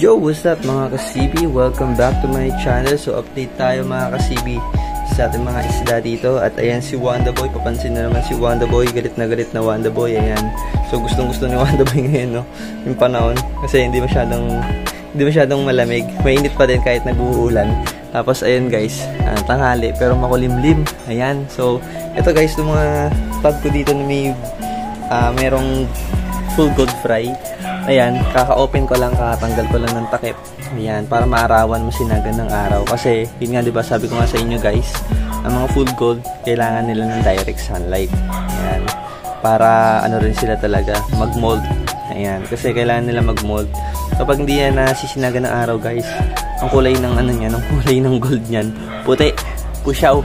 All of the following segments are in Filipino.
Yo, what's up mga ka-CB? Welcome back to my channel. So update tayo mga ka-CB sa ating mga isda dito. At ayan si Wanda Boy. Papansin na naman si Wanda Boy. Galit na Wanda Boy. Ayan. So gustong gusto ni Wanda Boy ngayon, no? Yung panahon. Kasi hindi masyadong malamig. Mainit pa din kahit nag-uulan. Tapos ayun guys, tanghali pero makulimlim. Ayan. So ito guys, yung mga tab ko dito na may merong full gold fry. Ayan, kaka-open ko lang, kakatanggal ko lang ng takip. Ayan, para maarawan masinagan ng araw. Kasi, yun nga diba, sabi ko nga sa inyo guys, ang mga full gold, kailangan nila ng direct sunlight. Ayan, para ano rin sila talaga, mag-mold. Ayan, kasi kailangan nila mag-mold. Kapag hindi yan nasisinagan ng araw guys, ang kulay ng ano niyan, ang kulay ng gold niyan, puti, pusyaw,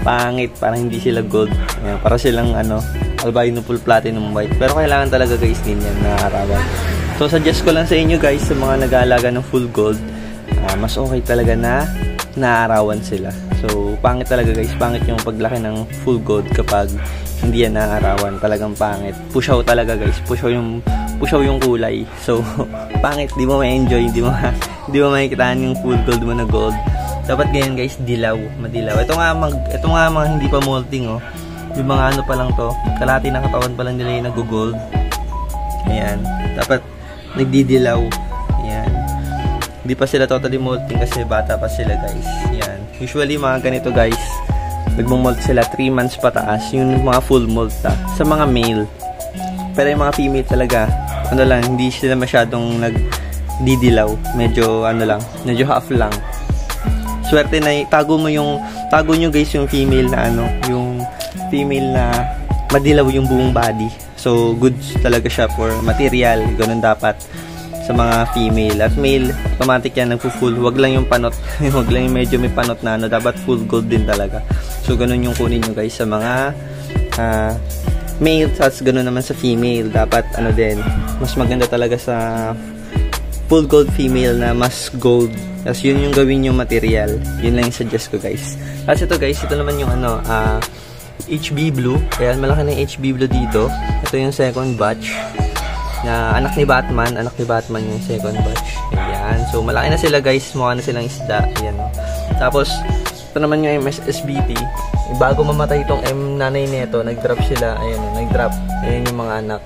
pangit, parang hindi sila gold. Ayan, para silang ano, albino full platinum white. Pero kailangan talaga guys din yan na arawan. So, suggest ko lang sa inyo guys, sa mga nag-aalaga ng full gold, mas okay talaga na naarawan sila. So, pangit talaga guys, pangit yung paglaki ng full gold kapag hindi yan naarawan, talagang pangit. Pushaw talaga guys, pushaw yung kulay. So, pangit, di mo ma-enjoy, di mo makikitaan yung full gold mo na gold. Dapat ganyan guys, dilaw, madilaw. Ito nga mga hindi pa molting, oh. Yung mga ano pa lang to, kalahati ng katawan pa lang nila yung nag-gold. Ayan, dapat nagdidilaw. Ayan. Hindi pa sila totally molting kasi bata pa sila guys. Ayan. Usually mga ganito guys, nagmo-molt sila 3 months pataas. Yung mga full molt sa mga male. Pero yung mga female talaga, ano lang, hindi sila masyadong nagdidilaw. Medyo ano lang, medyo half lang. Swerte na tago nyo guys yung female na ano, yung female na madilaw yung buong body. So, good talaga siya for material. Ganun dapat sa mga female. At male, automatic yan, nagpo-full. Wag lang yung panot. Wag lang yung medyo may panot na ano. Dapat full gold din talaga. So, ganun yung kunin nyo guys sa mga male. At ganun naman sa female. Dapat ano din, mas maganda talaga sa full gold female na mas gold. Tapos yun yung gawin yung material. Yun lang yung suggest ko guys. Tapos ito guys, ito naman yung ano, HB Blue. Ayan, malaki na yung HB Blue dito. Ito yung second batch na anak ni Batman yung second batch. Ayan, so malaki na sila guys, mukha na silang isda. Ayan, no? Tapos ito naman yung MSSBT. Bago mamatay itong M nanay neto, nag-drop sila. Ayan, nag-drop. Ayan yung mga anak.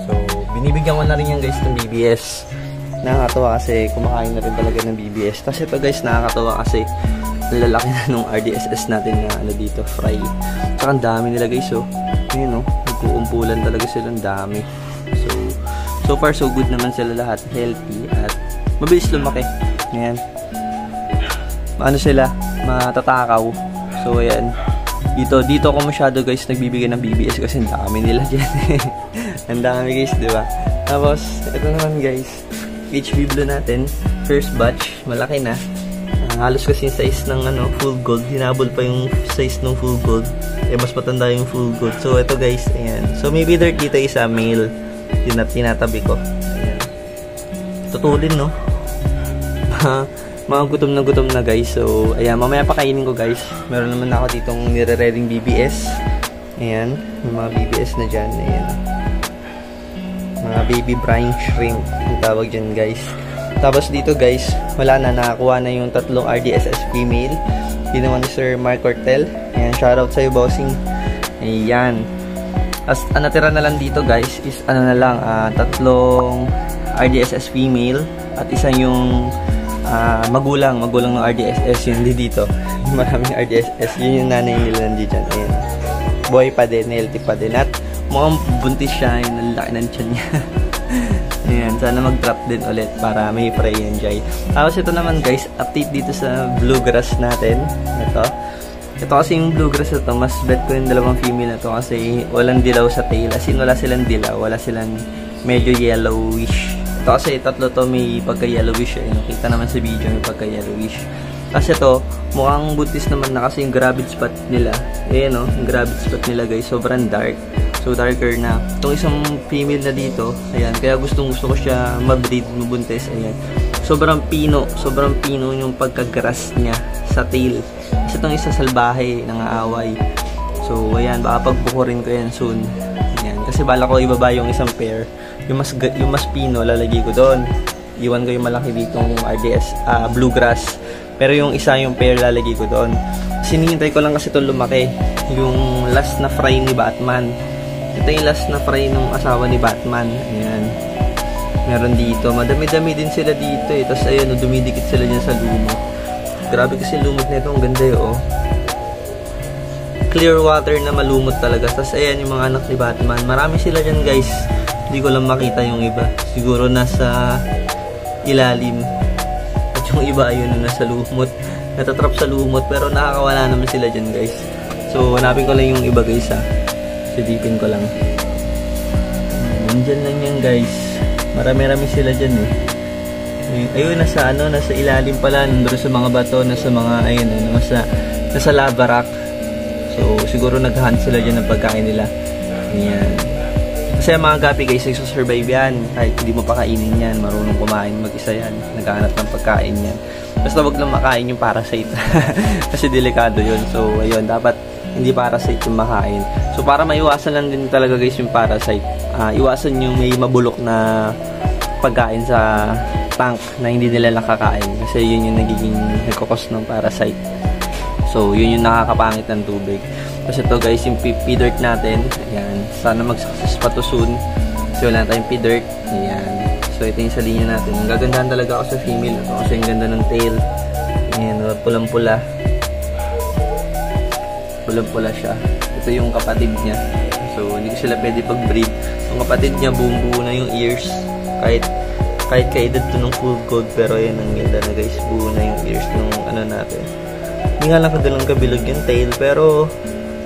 So binibigyan ko na rin yan guys ng BBS. Nakakatawa kasi kumakain na rin talaga ng BBS. Tapos ito guys, nakakatawa kasi lalaki na nung RDSS natin na ano dito, fry. Tsaka ang dami nila guys, oh. Ayan, oh. Nagkuumpulan talaga silang dami. So far so good naman sila lahat. Healthy at mabilis lumaki. Ayan. Ano sila? Matatakaw. So ayan. Dito ako masyado guys nagbibigay ng BBS kasi ang dami nila dyan. Ang dami guys, diba? Tapos, ito naman guys. HB Blue natin. First batch. Malaki na. Halos kasi yung size ng ano, full gold. Hinabol pa yung size ng full gold. Eh, mas matanda yung full gold. So, ito guys, ayan. So, may feeder dito isa male. Tinatabi ko. Ayan. Tutulin, no? Mga gutom na guys. So, ayan. Mamaya pakainin ko guys. Meron naman ako ditong nire-reading BBS. Ayan. May mga BBS na dyan. Ayan. Mga baby brine shrimp. Ang tawag dyan guys. Tapos dito guys, wala na, nakakuha na yung 3 RDSS female. Ginawa ni Sir Mark Cortel. Ayan, shoutout sa'yo bossing. Ayan. As natira na lang dito guys is ano na lang, 3 RDSS female at isa yung magulang ng RDSS yun dito. Maraming RDSS, yun yung nanay nila nandiyan. Ayan. Boy pa din, healthy pa din. At mukhang buntis siya, yun, ang laki ng tiyan niya. Ayan, sana mag-drop din ulit para may fry enjoy. Tapos ito naman guys, update dito sa bluegrass natin. Ito kasi yung bluegrass na to, mas bet ko yung 2 female na to kasi walang dilaw sa tail. As in, wala silang dilaw, wala silang medyo yellowish. Ito kasi 3 to may pagka-yellowish. Nakita naman sa video may pagka-yellowish. Kasi ito, mukhang buntis naman na kasi yung gravid spot nila. Ayan o, yung gravid spot nila guys, sobrang dark. So, darker na. Itong isang female na dito, ayan, kaya gustong gusto ko siya mabreed, mabuntis, ayan. Sobrang pino yung pagka-grass niya sa tail. Kasi itong isa salbahe, nangaaway. So, ayan, baka pagbukurin ko yan soon. Ayan, kasi bala ko ibaba yung isang pair. Yung mas pino, lalagay ko doon. Iwan ko yung malaki ditong RDS, bluegrass. Pero yung isa, yung pair, lalagay ko doon. Sinihintay ko lang kasi ito lumaki. Yung last na fry ni Batman. Ito yung last na fry ng asawa ni Batman. Ayan. Meron dito. Madami-dami din sila dito eh. Tapos ayun, dumidikit sila dyan sa lumot. Grabe kasi lumot na ito. Ang ganda eh, oh. Clear water na malumot talaga. Tapos ayan, yung mga anak ni Batman. Marami sila dyan, guys. Hindi ko lang makita yung iba. Siguro nasa ilalim. At yung iba, ayun, nasa lumot. Natatrap sa lumot. Pero nakakawala naman sila dyan, guys. So, hanapin ko lang yung iba, guys, ha. Silipin ko lang. Nandyan lang yan, guys. Marami-rami sila dyan, eh. Ayun, nasa ilalim pala. Nandun sa mga bato, nasa mga, ayun, nasa lava rock. So, siguro nag-hunt sila dyan ng pagkain nila. Ayan. Kasi mga gapi, guys, nagsusurvive yan. Kahit hindi mo pakainin yan, marunong kumain mag-isa yan. Naghahanap ng pagkain yan. Basta wag lang makain yung parasite. Kasi delikado yun. So, ayun, dapat hindi parasite yung makain. So, para maiwasan lang din talaga, guys, yung parasite. Iwasan yung may mabulok na pagkain sa tank na hindi nila nakakain. Kasi yun yung nagkakos ng parasite. So, yun yung nakakapangit ng tubig. Tapos ito, guys, yung pea dirt natin. Ayan. Sana mag-success pa to soon. Kasi wala tayong pea dirt. Ayan. So, ito yung sa linya natin. Ang gagandahan talaga ako sa female. Ito kasi ang ganda ng tail. Ayan. Pulang-pula. Pulang-pula siya. Ito yung kapatid niya. So, hindi ko sila pwede pag-breed. Yung kapatid niya, buo na yung ears. Kahit kaedad to ng full gold. Pero ayan, ang ganda na, guys. Buo na yung ears ng natin. Hindi nga lang kadalang kabilog yung tail, pero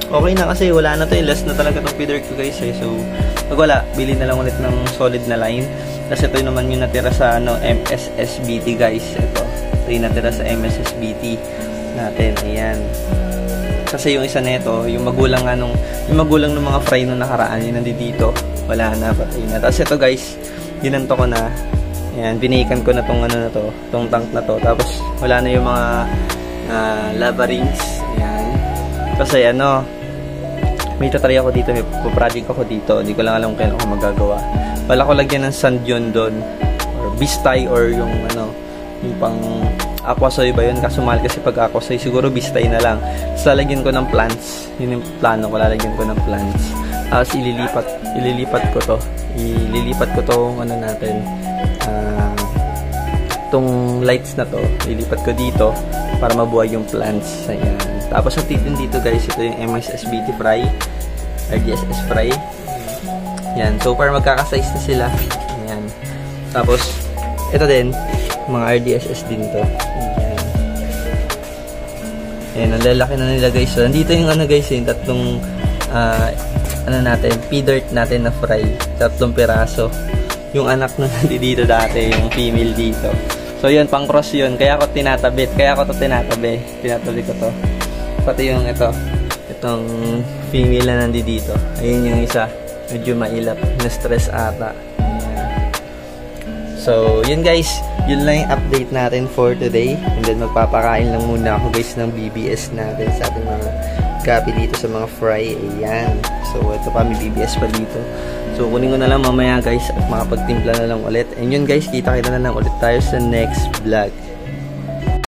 okay na kasi wala na to, less na talaga tong feeder ko, guys, eh. So, pag wala, bili na lang ulit ng solid na line. Kasi ito naman yung natira sa MSSBT, guys. Ito yung natira sa MSSBT natin. Ayan. Kasi yung isa nito, yung magulang ng mga fry nung nakaraan, yung nandito, wala na, patay na. Tapos ito, guys, ginanto ko na. Ayan, binikan ko na tong tank na to. Tapos wala na yung mga lava rings. Ayan. Kasi may tatry ako dito, may project ako dito. Hindi ko lang alam kung kailan ako magagawa. Wala ko lagyan ng sand yun doon, or bistay, or yung yung pang aquasoy ba yun? Kaso mahal kasi pag aquasoy, siguro bistay na lang. Tapos lalagyan ko ng plants. Yun yung plano ko, lalagyan ko ng plants. Tapos ililipat ko to. Ililipat ko tong natin, itong lights na to, lilipat ko dito para mabuhay yung plants. Ayan. Tapos ang titin dito, guys, ito yung MSSBT fry, RDSS fry. Ayan. So far magkakasize na sila. Ayan. Tapos ito din, mga RDSS din to. Ayan. Ayan, ang lalaki na nila, guys. So nandito yung guys, yung tatlong natin, pea dirt natin na fry. 3 piraso. Yung anak na nandito dati, yung female dito. So yun, pang cross yun. Kaya ako tinatabit. Kaya ako to tinatabi. Tinatabi ko to. Pati yung itong female na nandito. Ayun yung isa. Medyo mailap. Na-stress ata. Ayan. So yun, guys. Yun lang yung update natin for today. And then magpapakain lang muna ako, guys, ng BBS natin sa ating mga gabi dito sa mga fry. Ayan. So ito pa, may BBS pa dito. So, kunin ko na lang mamaya, guys, at makapagtimpla na lang ulit. And yun, guys, kita-kita na lang ulit tayo sa next vlog.